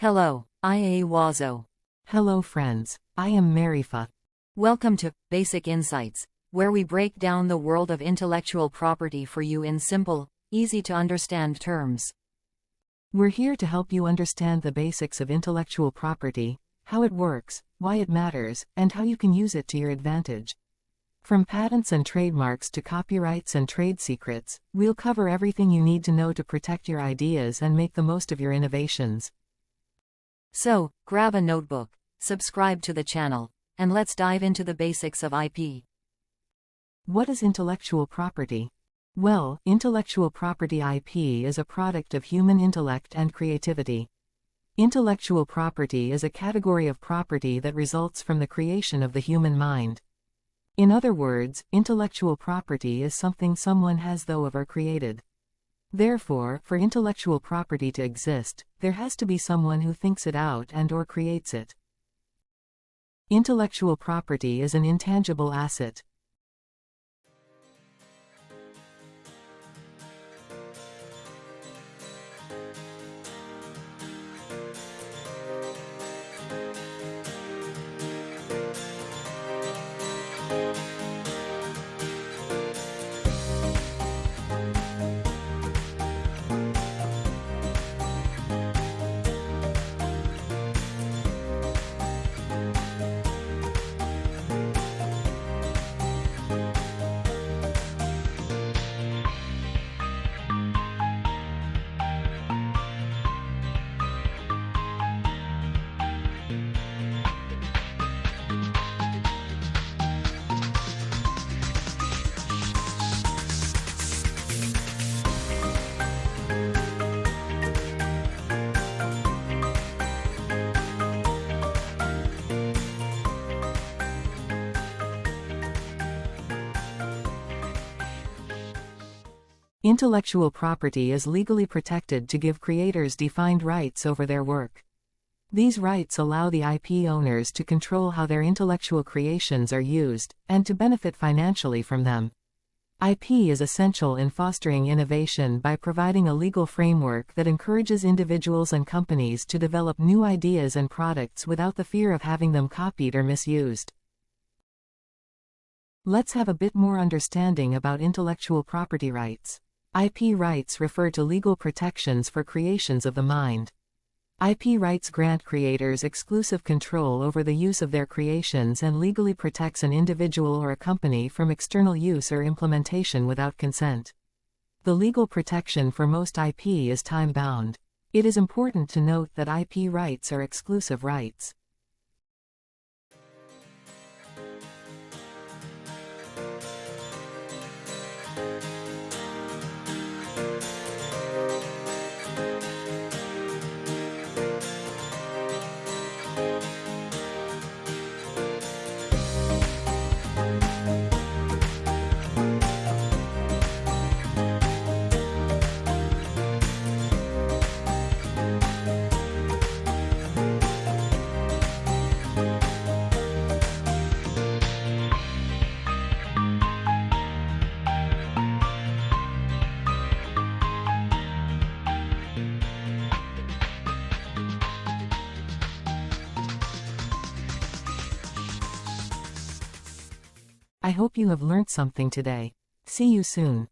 Hello, I am Wazo. Hello friends, I am Marifa. Welcome to Basic Insights, where we break down the world of intellectual property for you in simple, easy to understand terms. We're here to help you understand the basics of intellectual property, how it works, why it matters, and how you can use it to your advantage. From patents and trademarks to copyrights and trade secrets, we'll cover everything you need to know to protect your ideas and make the most of your innovations. So, grab a notebook, subscribe to the channel, and let's dive into the basics of IP. What is intellectual property? Well, intellectual property IP is a product of human intellect and creativity. Intellectual property is a category of property that results from the creation of the human mind. In other words, intellectual property is something someone has or created. Therefore, for intellectual property to exist, there has to be someone who thinks it out and/or creates it. Intellectual property is an intangible asset. Intellectual property is legally protected to give creators defined rights over their work. These rights allow the IP owners to control how their intellectual creations are used, and to benefit financially from them. IP is essential in fostering innovation by providing a legal framework that encourages individuals and companies to develop new ideas and products without the fear of having them copied or misused. Let's have a bit more understanding about intellectual property rights. IP rights refer to legal protections for creations of the mind. IP rights grant creators exclusive control over the use of their creations and legally protects an individual or a company from external use or implementation without consent. The legal protection for most IP is time-bound. It is important to note that IP rights are exclusive rights. I hope you have learned something today. See you soon.